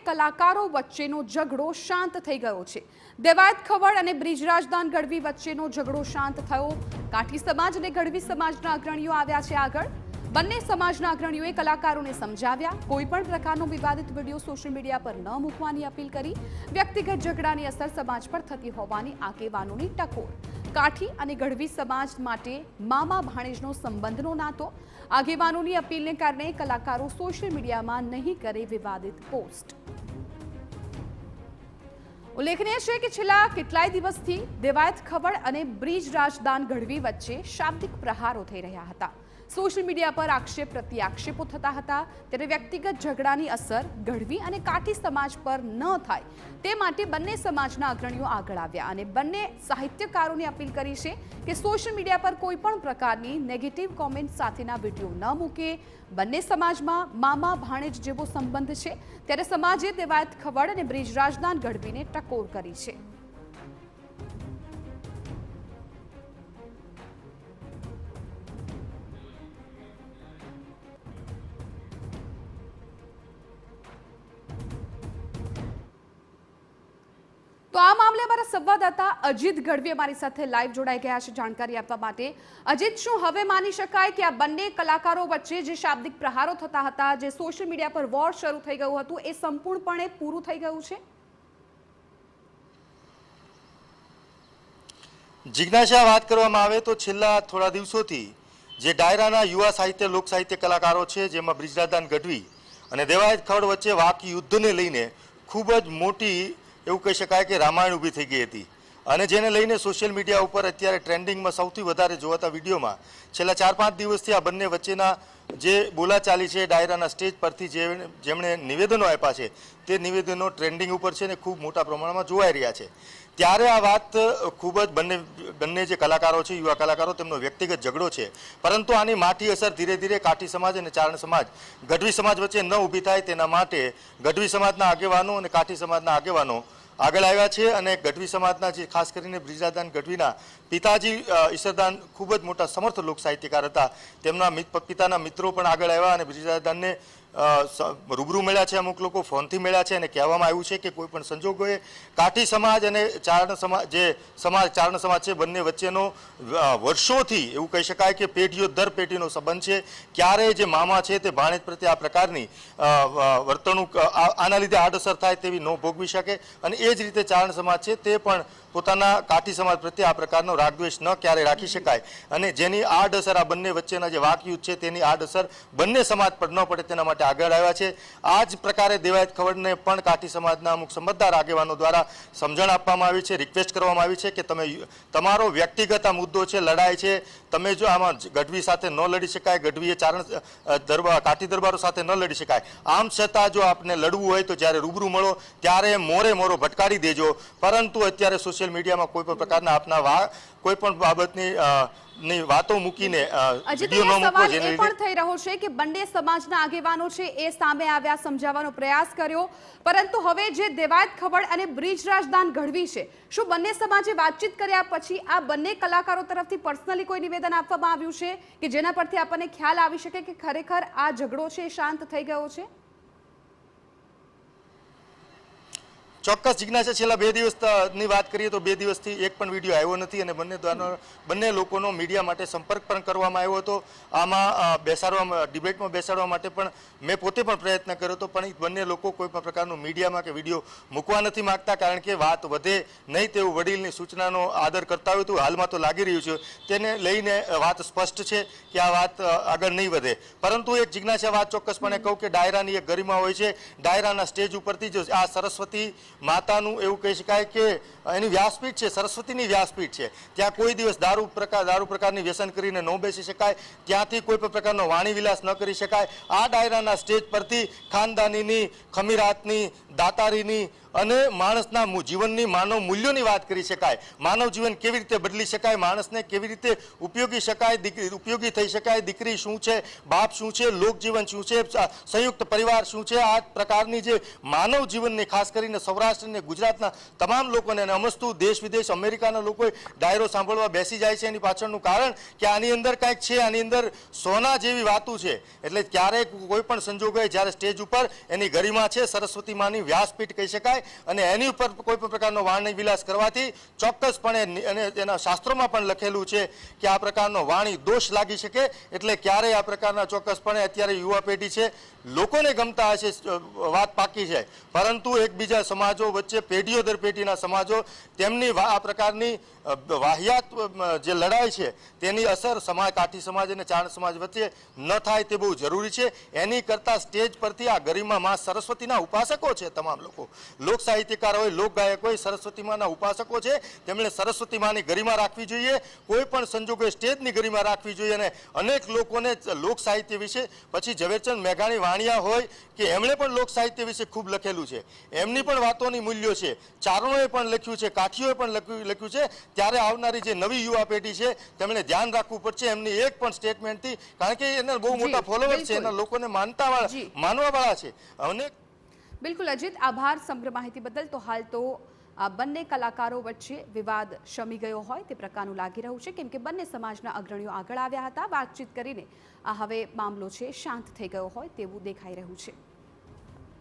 કલાકારો વચ્ચેનો ઝઘડો શાંત થઈ ગયો છે। દેવાયત ખવડ અને બ્રિજરાજદાન ગઢવી વચ્ચેનો ઝઘડો શાંત થયો। કાઠી સમાજ અને ગઢવી સમાજના અગ્રણીઓ આવ્યા છે આગળ। બંને સમાજના અગ્રણીઓએ કલાકારોને સમજાવ્યા। કોઈપણ પ્રકારનો વિવાદિત વિડીયો સોશિયલ મીડિયા પર ન મૂકવાની અપીલ કરી। વ્યક્તિગત ઝઘડાની અસર સમાજ પર થતી હોવાની આગેવાનોની ટકોર। કાઠી અને ગઢવી સમાજ માટે મામા ભાણેજનો સંબંધનો નાતો। આગેવાનોની અપીલને કારણે કલાકારો સોશિયલ મીડિયામાં નહીં કરે વિવાદિત પોસ્ટ। ઉલ્લેખનીય છે કે છેલ્લા કેટલાય દિવસથી દેવાયત ખવડ અને બ્રિજરાજદાન ગઢવી વચ્ચે શાબ્દિક પ્રહારો થઈ રહ્યા હતા। સોશિયલ મીડિયા પર આક્ષેપ પ્રતિ આક્ષેપો થતા હતા। ત્યારે વ્યક્તિગત ઝઘડાની અસર ગઢવી અને કાઠી સમાજ પર ન થાય તે માટે બંને સમાજના અગ્રણીઓ આગળ આવ્યા અને બંને સાહિત્યકારોને અપીલ કરી છે કે સોશિયલ મીડિયા પર કોઈપણ પ્રકારની નેગેટિવ કોમેન્ટ સાથેના વિડીયો ન મૂકે। બંને સમાજમાં મામા ભાણેજ જેવો સંબંધ છે, ત્યારે સમાજે દેવાયત ખવડ અને બ્રિજરાજદાન ગઢવીને ટકોર કરી છે। તો આ મામલે અમારા સંવાદદાતા અજીત ગઢવી અમારી સાથે લાઈવ જોડાઈ ગયા છે જાણકારી આપવા માટે। અજીત, શું હવે માની શકાય કે આ બંને કલાકારો વચ્ચે જે શાબ્દિક પ્રહારો થતા હતા, જે સોશિયલ મીડિયા પર વોર શરૂ થઈ ગયું હતું, એ સંપૂર્ણપણે પૂરું થઈ ગયું છે? જિજ્ઞાસા, વાત કરવામાં આવે તો છેલ્લા થોડા દિવસોથી જે ડાયરાના યુવા સાહિત્ય લોક સાહિત્ય કલાકારો છે, જેમાં બ્રિજરાજદાન ગઢવી અને દેવાયત ખવડ વચ્ચે વાક યુદ્ધને લઈને ખૂબ જ મોટી એવું કહી શકાય કે રામાયણ ઊભી થઈ ગઈ હતી અને જેને લઈને સોશિયલ મીડિયા ઉપર અત્યારે ટ્રેન્ડિંગમાં સૌથી વધારે જોવાતા વિડીયોમાં છેલ્લા 4-5 દિવસથી આ બંને વચ્ચેના જે બોલાચાલી છે ડાયરાના સ્ટેજ પરથી જેમણે નિવેદનો આપ્યા છે તે નિવેદનો ટ્રેન્ડિંગ ઉપર છે ને ખૂબ મોટા પ્રમાણમાં જોવાઈ રહ્યા છે। ત્યારે આ વાત ખૂબ જ બંને જે કલાકારો છે, યુવા કલાકારો, તેમનો વ્યક્તિગત ઝઘડો છે, પરંતુ આની માઠી અસર ધીરે ધીરે કાઠી સમાજ અને ચારણ સમાજ ગઢવી સમાજ વચ્ચે ન ઊભી થાય તેના માટે ગઢવી સમાજના આગેવાનો અને કાઠી સમાજના આગેવાનો આગળ આવ્યા છે અને ગઢવી સમાજના જે ખાસ કરીને બ્રિજરાજદાન ગઢવીના પિતાજી ઈશ્વરદાન ખૂબ જ મોટા સમર્થ લોક સાહિત્યકાર હતા। તેમના પિતાના મિત્રો પણ આગળ આવ્યા અને બ્રિજરાજદાનને રૂબરૂ મળ્યા છે, અમુક લોકો ફોનથી મળ્યા છે અને કહેવામાં આવ્યું છે કે કોઈ પણ સંજોગોએ કાઠી સમાજ અને ચારણ સમાજ છે બંને વચ્ચેનો વર્ષોથી એવું કહી શકાય કે પેઢીઓ દર પેઢીનો સંબંધ છે। ક્યારેય જે મામા છે તે ભાણેજ પ્રત્યે આ પ્રકારની વર્તણૂક આના લીધે આડઅસર થાય તેવી ન ભોગવી શકે અને એ જ રીતે ચારણ સમાજ છે તે પણ પોતાના કાઠી સમાજ પ્રત્યે આ પ્રકારનો રાગદ્વેષ ન ક્યારે રાખી શકાય અને જેની આડઅસર આ બંને વચ્ચેના જે વાકયુદ્ધ છે તેની આડઅસર બંને સમાજ પર ન પડે તેના માટે આગળ આવ્યા છે। આ જ પ્રકારે દેવાયત ખવડને પણ કાઠી સમાજના અમુક સમજદાર આગેવાનો દ્વારા સમજણ આપવામાં આવી છે, રિક્વેસ્ટ કરવામાં આવી છે કે તમે તમારો વ્યક્તિગત આ મુદ્દો છે, લડાઈ છે, તમે જો આમાં ગઢવી સાથે ન લડી શકાય, ગઢવીએ ચારણ કાઠી દરબારો સાથે ન લડી શકાય, આમ છતાં જો આપને લડવું હોય તો જ્યારે રૂબરૂ મળો ત્યારે મોરો ભટકાડી દેજો, પરંતુ અત્યારે સોશિયલ મીડિયામાં કોઈ પણ પ્રકારના આપના કોઈ પણ બાબતની વાતો મૂકીને વિડીયો ન મૂકો, જેને લીધે પણ થઈ રહ્યો છે કે બંને સમાજના આગેવાનો છે એ સામે આવ્યા, સમજાવવાનો પ્રયાસ કર્યો, પરંતુ હવે જે દેવાયત ખવડ અને બ્રિજરાજદાન ગઢવી છે, શું બંને સમાજે વાતચીત કર્યા પછી આ બંને કલાકારો તરફથી પર્સનલી કોઈ નિવેદન આપવામાં આવ્યું છે કે જેના પરથી આપણને ખ્યાલ આવી શકે કે ખરેખર આ ઝઘડો છે શાંત થઈ ગયો છે? ચોક્કસ જિજ્ઞાસા, છેલ્લા 2 દિવસની વાત કરીએ તો 2 દિવસથી એક પણ વિડીયો આવ્યો નથી અને બંને લોકોનો મીડિયા માટે સંપર્ક પણ કરવામાં આવ્યો હતો। આમાં ડિબેટમાં બેસાડવા માટે પણ મેં પોતે પણ પ્રયત્ન કર્યો હતો, પણ બંને લોકો કોઈ પણ પ્રકારનું મીડિયામાં કે વિડીયો મૂકવા નથી માગતા, કારણ કે વાત વધે નહીં તેવું વડીલની સૂચનાનો આદર કરતા હોય તો હાલમાં તો લાગી રહ્યું છે, તેને લઈને વાત સ્પષ્ટ છે કે આ વાત આગળ નહીં વધે। પરંતુ એક જિજ્ઞાસા વાત ચોક્કસપણે કહું કે ડાયરાની એક ગરિમા હોય છે, ડાયરાના સ્ટેજ ઉપરથી જો આ સરસ્વતી માતાનું એવું કહી શકાય કે એની વ્યાસપીઠ છે, સરસ્વતીની વ્યાસપીઠ છે, ત્યાં કોઈ દિવસ દારૂ પ્રકારની વ્યસન કરીને ન બેસી શકાય, ત્યાંથી કોઈ પણ પ્રકારનો વાણી વિલાસ ન કરી શકાય। આ ડાયરાના સ્ટેજ પરથી ખાનદાનીની, ખમીરાતની, દાતારીની અને માણસના જીવનની માનવ મૂલ્યોની વાત કરી શકાય, માનવ જીવન કેવી રીતે બદલી શકાય, માણસને કેવી રીતે ઉપયોગી ઉપયોગી થઈ શકાય, દીકરી શું છે, બાપ શું છે, લોકજીવન શું છે, સંયુક્ત પરિવાર શું છે, આ પ્રકારની જે માનવ જીવનની ખાસ કરીને સૌરાષ્ટ્ર અને ગુજરાતના તમામ લોકોને અને અમસ્તુ દેશ વિદેશ અમેરિકાના લોકો ડાયરો સાંભળવા બેસી જાય છે. એની પાછળનું કારણ કે આની અંદર કાંઈક છે, આની અંદર સોના જેવી વાતું છે. એટલે ક્યારેક કોઈ પણ સંજોગોએ જ્યારે સ્ટેજ ઉપર એની ગરિમા છે, સરસ્વતી માની વ્યાસપીઠ કહી શકાય, અને એની ઉપર કોઈ પણ પ્રકારનો વાણી વિલાસ કરવાથી ચોક્કસપણે અને એના શાસ્ત્રોમાં પણ લખેલું છે કે આ પ્રકારનો વાણી દોષ લાગી શકે. એટલે ક્યારેય આ પ્રકારના ચોક્કસપણે અત્યારે યુવા પેઢી છે, લોકોને ગમતા હશે, વાત પાકી છે, પરંતુ એકબીજા સમાજો વચ્ચે પેઢીઓ દર પેઢીના સમાજો તેમની આ પ્રકારની વાહિયાત જે લડાઈ છે તેની અસર કાઠી સમાજ અને ચારણ સમાજ વચ્ચે ન થાય તે બહુ જરૂરી છે. એની કરતાં સ્ટેજ પરથી આ ગરિમા માં સરસ્વતીના ઉપાસકો છે, તમામ લોકો લોક સાહિત્યકાર હોય, લોક ગાયક હોય, સરસ્વતી માના ઉપાસકો છે, તેમણે સરસ્વતી માની ગરિમા રાખવી જોઈએ, કોઈ પણ સંજોગોએ સ્ટેજની ગરિમા રાખવી જોઈએ. અને અનેક લોકોને લોક સાહિત્ય વિશે, પછી ઝવેરચંદ મેઘાણી વાણિયા હોય કે એમણે પણ લોક સાહિત્ય વિશે ખૂબ લખેલું છે, એમની પણ વાતોની મૂલ્યો છે, ચારણોએ પણ લખ્યું છે, કાઠીઓએ પણ લખ્યું છે. ત્યારે આવનારી જે નવી યુવા પેઢી છે તેમણે ધ્યાન રાખવું પડશે એમની એક પણ સ્ટેટમેન્ટથી, કારણ કે એના બહુ મોટા ફોલોવર્સ છે, એના લોકોને માનવાવાળા છે. અને બિલકુલ અજીત, આભાર સમગ્ર માહિતી બદલ. તો હાલ તો આ બંને કલાકારો વચ્ચે વિવાદ શમી ગયો હોય તે પ્રકારનું લાગી રહ્યું છે, કેમ કે બંને સમાજના અગ્રણીઓ આગળ આવ્યા હતા, વાતચીત કરીને આ હવે મામલો છે શાંત થઈ ગયો હોય તેવું દેખાઈ રહ્યું છે.